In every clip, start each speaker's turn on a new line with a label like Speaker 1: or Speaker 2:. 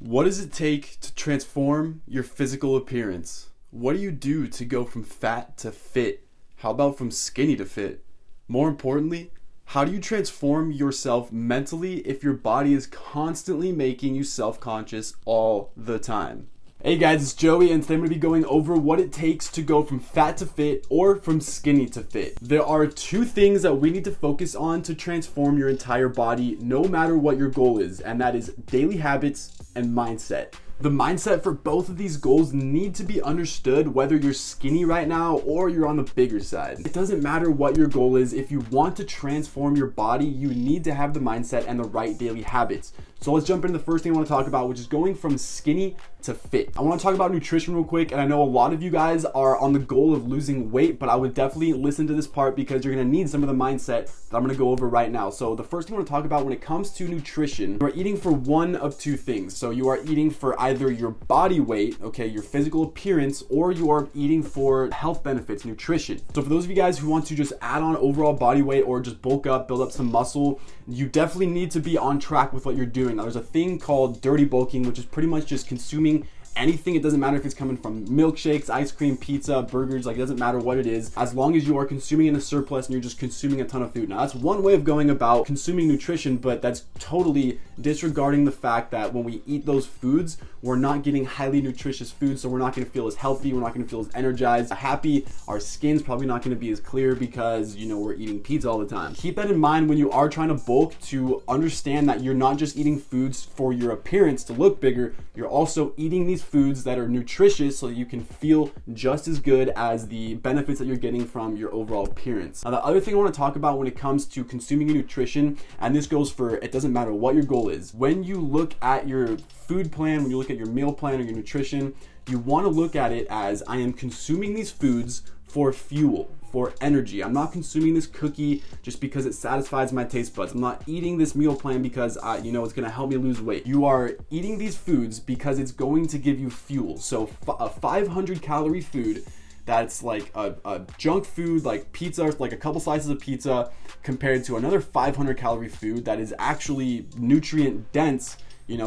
Speaker 1: What does it take to transform your physical appearance? What do you do to go from fat to fit? How about from skinny to fit? More importantly, how do you transform yourself mentally if your body is constantly making you self-conscious all the time? Hey guys, it's Joey, and today I'm going to be going over what it takes to go from fat to fit or from skinny to fit. There are two things that we need to focus on to transform your entire body, no matter what your goal is, and that is daily habits and mindset. The mindset for both of these goals need to be understood whether you're skinny right now or you're on the bigger side. It doesn't matter what your goal is. If you want to transform your body, you need to have the mindset and the right daily habits. So let's jump into the first thing I want to talk about, which is going from skinny to fit. I want to talk about nutrition real quick, and I know a lot of you guys are on the goal of losing weight, but I would definitely listen to this part because you're going to need some of the mindset that I'm going to go over right now. So the first thing I want to talk about when it comes to nutrition, you are eating for one of two things. So you are eating for either your body weight, okay, your physical appearance, or you are eating for health benefits, nutrition. So for those of you guys who want to just add on overall body weight or just bulk up, build up some muscle, you definitely need to be on track with what you're doing. Now, there's a thing called dirty bulking, which is pretty much just consuming anything. It doesn't matter if it's coming from milkshakes, ice cream, pizza, burgers, like it doesn't matter what it is, as long as you are consuming in a surplus and you're just consuming a ton of food. Now that's one way of going about consuming nutrition, but that's totally disregarding the fact that when we eat those foods, we're not getting highly nutritious food, so we're not going to feel as healthy, we're not going to feel as energized, happy, our skin's probably not going to be as clear because, you know, we're eating pizza all the time. Keep that in mind when you are trying to bulk, to understand that you're not just eating foods for your appearance to look bigger, you're also eating these foods that are nutritious so you can feel just as good as the benefits that you're getting from your overall appearance. Now, the other thing I want to talk about when it comes to consuming your nutrition, and this goes for, it doesn't matter what your goal is, when you look at your food plan, when you look at your meal plan or your nutrition, you want to look at it as, I am consuming these foods for fuel, for energy. I'm not consuming this cookie just because it satisfies my taste buds. I'm not eating this meal plan because it's going to help me lose weight. You are eating these foods because it's going to give you fuel. So a 500 calorie food that's like a junk food like pizza, like a couple slices of pizza, compared to another 500 calorie food that is actually nutrient dense,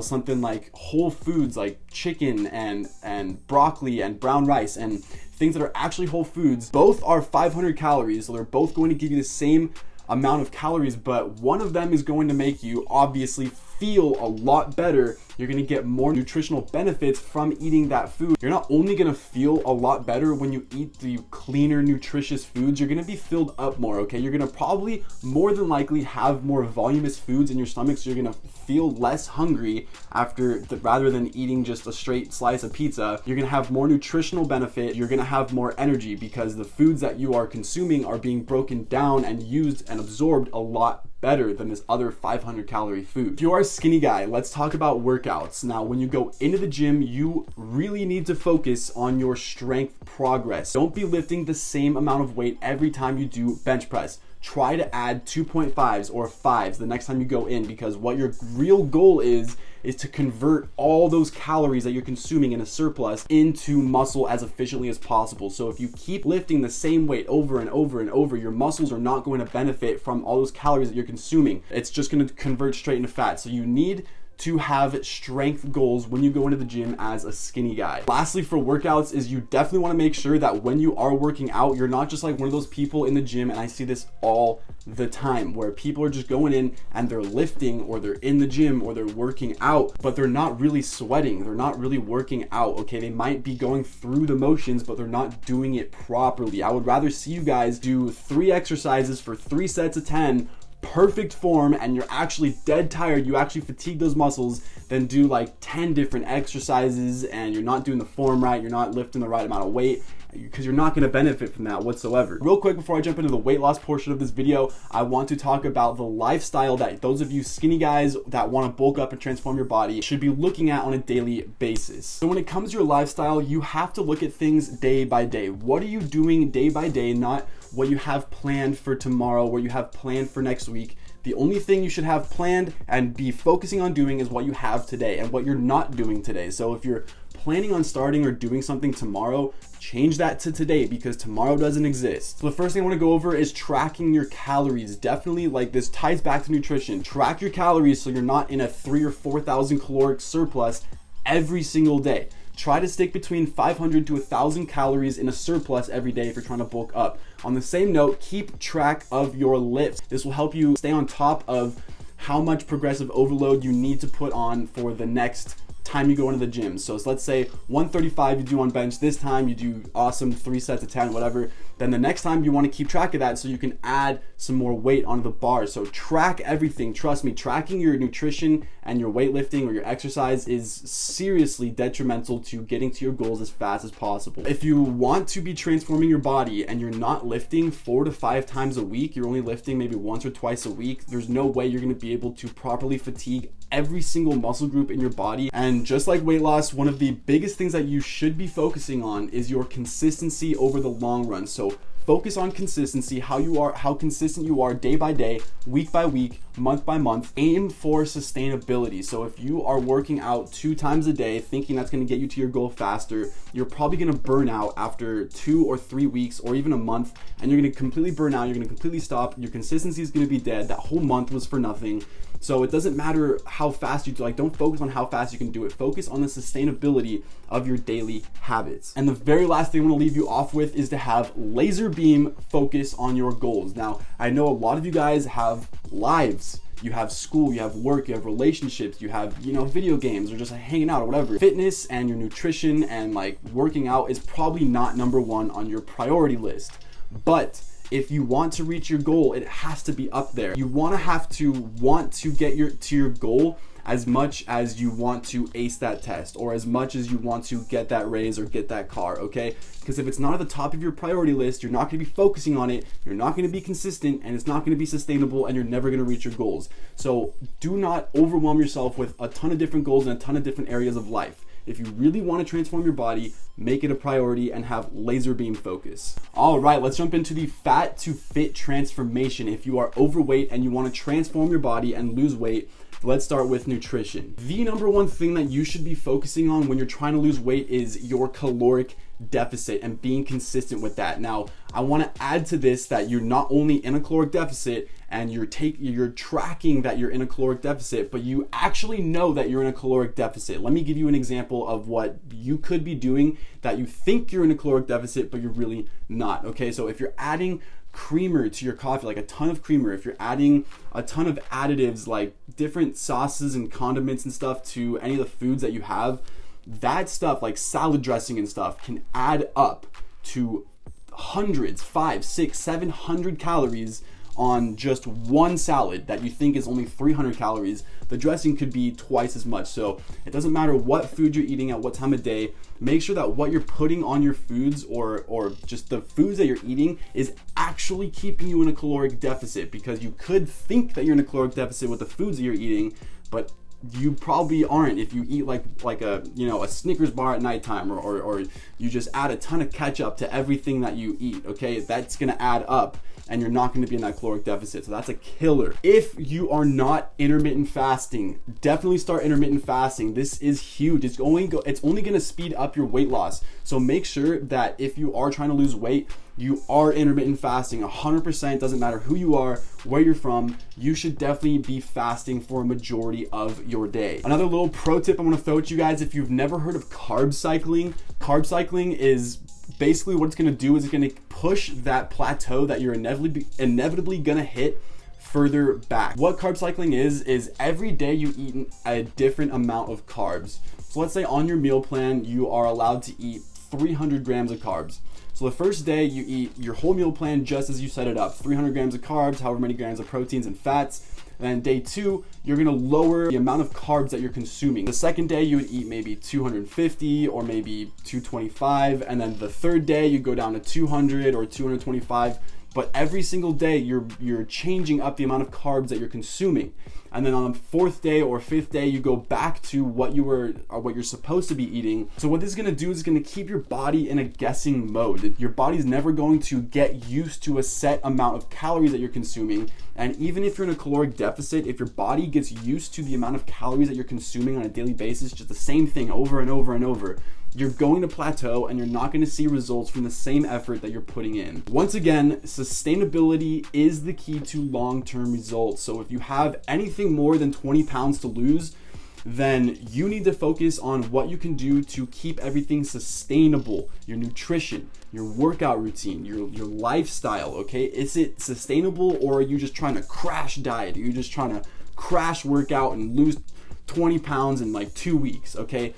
Speaker 1: something like whole foods like chicken and broccoli and brown rice and things that are actually whole foods. Both are 500 calories, so they're both going to give you the same amount of calories, but one of them is going to make you obviously feel a lot better. You're going to get more nutritional benefits from eating that food. You're not only going to feel a lot better when you eat the cleaner, nutritious foods, you're going to be filled up more, okay? You're going to probably more than likely have more voluminous foods in your stomach, so you're going to feel less hungry rather than eating just a straight slice of pizza. You're going to have more nutritional benefit. You're going to have more energy because the foods that you are consuming are being broken down and used and absorbed a lot better than this other 500 calorie food. If you are a skinny guy, let's talk about workouts. Now, when you go into the gym, you really need to focus on your strength progress. Don't be lifting the same amount of weight every time you do bench press. Try to add 2.5s or 5s the next time you go in, because what your real goal is to convert all those calories that you're consuming in a surplus into muscle as efficiently as possible. So if you keep lifting the same weight over and over and over, your muscles are not going to benefit from all those calories that you're consuming. It's just going to convert straight into fat. So you need to have strength goals when you go into the gym as a skinny guy. Lastly, for workouts is you definitely want to make sure that when you are working out, you're not just like one of those people in the gym, and I see this all the time, where people are just going in and they're lifting, or they're in the gym, or they're working out, but they're not really sweating. They're not really working out, okay? They might be going through the motions, but they're not doing it properly. I would rather see you guys do 3 exercises for 3 sets of 10, perfect form, and you're actually dead tired, you actually fatigue those muscles, then do like 10 different exercises and you're not doing the form right, you're not lifting the right amount of weight, because you're not going to benefit from that whatsoever. Real quick, before I jump into the weight loss portion of this video, I want to talk about the lifestyle that those of you skinny guys that want to bulk up and transform your body should be looking at on a daily basis. So when it comes to your lifestyle, you have to look at things day by day. What are you doing day by day, not what you have planned for tomorrow, what you have planned for next week. The only thing you should have planned and be focusing on doing is what you have today and what you're not doing today. So if you're planning on starting or doing something tomorrow, change that to today, because tomorrow doesn't exist. So the first thing I want to go over is tracking your calories. Definitely, like, this ties back to nutrition. Track your calories so you're not in a 3,000 or 4,000 caloric surplus every single day. Try to stick between 500 to 1,000 calories in a surplus every day if you're trying to bulk up. On the same note, keep track of your lifts. This will help you stay on top of how much progressive overload you need to put on for the next time you go into the gym. So let's say 135 you do on bench, this time you do awesome 3 sets of 10, whatever. Then the next time you want to keep track of that so you can add some more weight onto the bar. So track everything. Trust me, tracking your nutrition and your weightlifting or your exercise is seriously detrimental to getting to your goals as fast as possible. If you want to be transforming your body and you're not lifting 4 to 5 times a week, you're only lifting maybe once or twice a week, there's no way you're going to be able to properly fatigue every single muscle group in your body. And just like weight loss, one of the biggest things that you should be focusing on is your consistency over the long run. So focus on consistency, how consistent you are day by day, week by week, month by month. Aim for sustainability. So if you are working out 2 times a day thinking that's going to get you to your goal faster, you're probably going to burn out after 2 or 3 weeks or even a month, and you're going to completely burn out. You're going to completely stop. Your consistency is going to be dead. That whole month was for nothing. So it doesn't matter how fast you do, don't focus on how fast you can do it. Focus on the sustainability of your daily habits. And the very last thing I want to leave you off with is to have laser beam focus on your goals. Now, I know a lot of you guys have lives. You have school, you have work, you have relationships, you have, video games or just hanging out or whatever. Fitness and your nutrition and working out is probably not number 1 on your priority list. But if you want to reach your goal, it has to be up there. You want to get to your goal as much as you want to ace that test or as much as you want to get that raise or get that car, okay? Because if it's not at the top of your priority list, you're not going to be focusing on it, you're not going to be consistent, and it's not going to be sustainable, and you're never going to reach your goals. So do not overwhelm yourself with a ton of different goals in a ton of different areas of life. If you really want to transform your body, make it a priority and have laser beam focus. All right, let's jump into the fat to fit transformation. If you are overweight and you want to transform your body and lose weight, let's start with nutrition. The number 1 thing that you should be focusing on when you're trying to lose weight is your caloric deficit and being consistent with that. Now, I want to add to this that you're not only in a caloric deficit and you're tracking that you're in a caloric deficit, but you actually know that you're in a caloric deficit. Let me give you an example of what you could be doing that you think you're in a caloric deficit, but you're really not. Okay, so if you're adding creamer to your coffee, like a ton of creamer, if you're adding a ton of additives like different sauces and condiments and stuff to any of the foods that you have, that stuff like salad dressing and stuff can add up to hundreds, 500, 600, 700 calories on just one salad that you think is only 300 calories. The dressing could be twice as much. So it doesn't matter what food you're eating at what time of day, make sure that what you're putting on your foods or just the foods that you're eating is actually keeping you in a caloric deficit, because you could think that you're in a caloric deficit with the foods that you're eating, but you probably aren't if you eat like a Snickers bar at nighttime or you just add a ton of ketchup to everything that you eat. Okay, that's gonna add up and you're not going to be in that caloric deficit. So that's a killer. If you are not intermittent fasting, definitely start intermittent fasting. This is huge. It's only going to speed up your weight loss. So make sure that if you are trying to lose weight, you are intermittent fasting 100%. Doesn't matter who you are, where you're from, you should definitely be fasting for a majority of your day. Another little pro tip I want to throw at you guys: if you've never heard of carb cycling is basically what it's going to do is it's going to push that plateau that you're inevitably going to hit further back. What carb cycling is every day you eat a different amount of carbs. So let's say on your meal plan you are allowed to eat 300 grams of carbs. So the first day you eat your whole meal plan just as you set it up, 300 grams of carbs, however many grams of proteins and fats. And then day 2, you're gonna lower the amount of carbs that you're consuming. The second day you would eat maybe 250 or maybe 225. And then the third day you go down to 200 or 225. But every single day you're changing up the amount of carbs that you're consuming. And then on the 4th day or 5th day, you go back to what you're supposed to be eating. So what this is gonna do is gonna keep your body in a guessing mode. Your body's never going to get used to a set amount of calories that you're consuming. And even if you're in a caloric deficit, if your body gets used to the amount of calories that you're consuming on a daily basis, just the same thing over and over and over, you're going to plateau and you're not going to see results from the same effort that you're putting in. Once again, sustainability is the key to long-term results. So if you have anything more than 20 pounds to lose, then you need to focus on what you can do to keep everything sustainable. Your nutrition, your workout routine, your lifestyle, okay? Is it sustainable, or are you just trying to crash diet? Are you just trying to crash workout and lose 20 pounds in like 2 weeks, okay?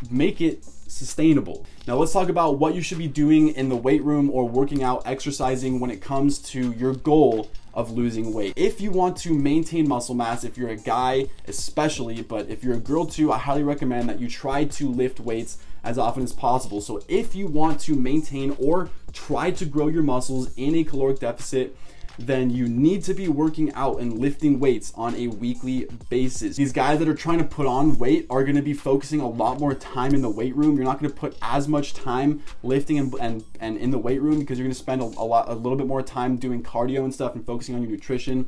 Speaker 1: Make it sustainable. Now let's talk about what you should be doing in the weight room or working out, exercising when it comes to your goal of losing weight. If you want to maintain muscle mass, if you're a guy especially, but if you're a girl too, I highly recommend that you try to lift weights as often as possible. So if you want to maintain or try to grow your muscles in a caloric deficit, then you need to be working out and lifting weights on a weekly basis. These guys that are trying to put on weight are going to be focusing a lot more time in the weight room. You're not going to put as much time lifting and in the weight room, because you're going to spend a little bit more time doing cardio and stuff and focusing on your nutrition.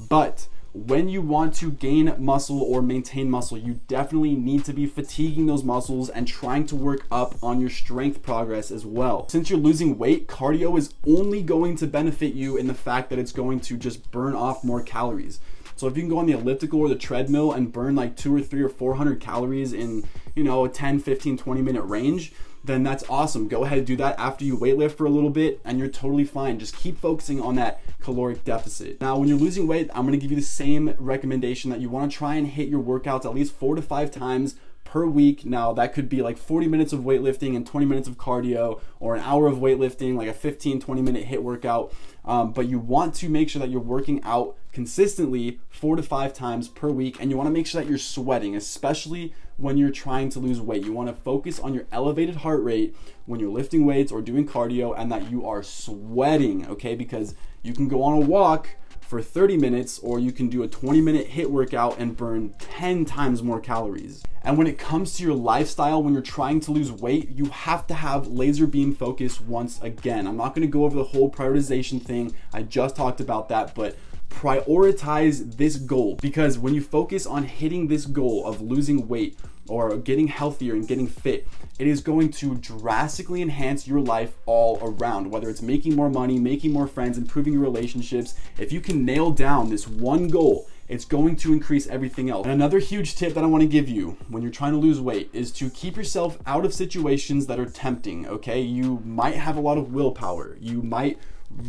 Speaker 1: But when you want to gain muscle or maintain muscle, you definitely need to be fatiguing those muscles and trying to work up on your strength progress as well. Since you're losing weight, cardio is only going to benefit you in the fact that it's going to just burn off more calories. So if you can go on the elliptical or the treadmill and burn like 200 or 300 or 400 calories in, a 10, 15, 20 minute range, then that's awesome. Go ahead and do that after you weightlift for a little bit and you're totally fine. Just keep focusing on that caloric deficit. Now, when you're losing weight, I'm gonna give you the same recommendation that you wanna try and hit your workouts at least 4 to 5 times per week. Now that could be like 40 minutes of weightlifting and 20 minutes of cardio, or an hour of weightlifting, like a 15-20 minute hit workout. But you want to make sure that you're working out consistently 4 to 5 times per week, and you want to make sure that you're sweating, especially when you're trying to lose weight. You want to focus on your elevated heart rate when you're lifting weights or doing cardio, and that you are sweating, okay? Because you can go on a walk for 30 minutes, or you can do a 20-minute hit workout and burn 10 times more calories. And when it comes to your lifestyle, when you're trying to lose weight, you have to have laser beam focus once again. I'm not going to go over the whole prioritization thing. I just talked about that, but prioritize this goal, because when you focus on hitting this goal of losing weight or getting healthier and getting fit, it is going to drastically enhance your life all around, whether it's making more money, making more friends, improving your relationships. If you can nail down this one goal, it's going to increase everything else. And another huge tip that I want to give you when you're trying to lose weight is to keep yourself out of situations that are tempting, okay? You might have a lot of willpower. You might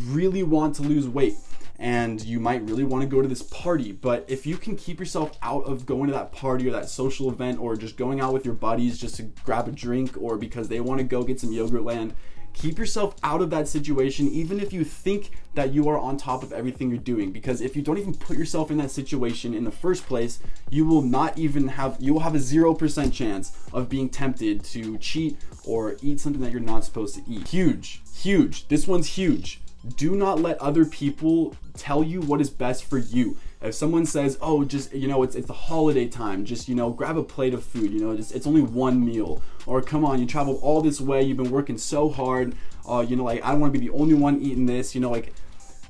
Speaker 1: really want to lose weight, and you might really want to go to this party, but if you can keep yourself out of going to that party or that social event, or just going out with your buddies just to grab a drink, or because they want to go get some Yogurtland, keep yourself out of that situation, even if you think that you are on top of everything you're doing. Because if you don't even put yourself in that situation in the first place, you will have a 0% chance of being tempted to cheat or eat something that you're not supposed to eat. Huge. This one's huge. Do not let other people tell you what is best for you. If someone says, oh, just, it's the holiday time, just, grab a plate of food, it's only one meal. Or come on, you traveled all this way, you've been working so hard, I don't want to be the only one eating this,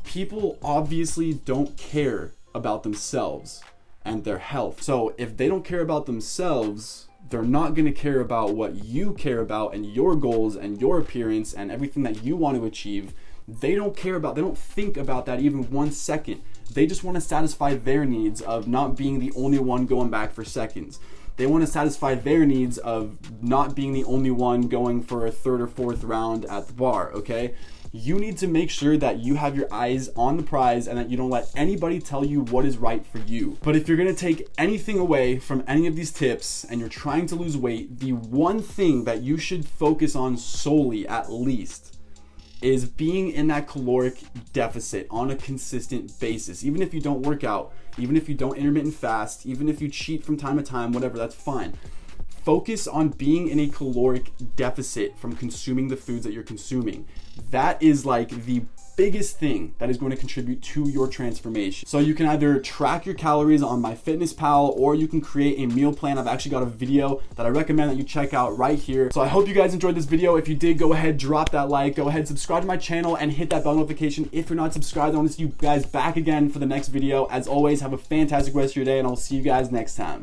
Speaker 1: people obviously don't care about themselves and their health. So if they don't care about themselves, they're not going to care about what you care about and your goals and your appearance and everything that you want to achieve. They don't think about that even 1 second. They just want to satisfy their needs of not being the only one going back for seconds. They want to satisfy their needs of not being the only one going for a 3rd or 4th round at the bar, okay? You need to make sure that you have your eyes on the prize and that you don't let anybody tell you what is right for you. But if you're going to take anything away from any of these tips and you're trying to lose weight, the one thing that you should focus on solely, at least, is being in that caloric deficit on a consistent basis. Even if you don't work out, even if you don't intermittent fast, even if you cheat from time to time, whatever, that's fine. Focus on being in a caloric deficit from consuming the foods that you're consuming. That is like the biggest thing that is going to contribute to your transformation. So you can either track your calories on MyFitnessPal, or you can create a meal plan. I've actually got a video that I recommend that you check out right here. So I hope you guys enjoyed this video. If you did, go ahead, drop that like, go ahead, subscribe to my channel and hit that bell notification. If you're not subscribed, I want to see you guys back again for the next video. As always, have a fantastic rest of your day, and I'll see you guys next time.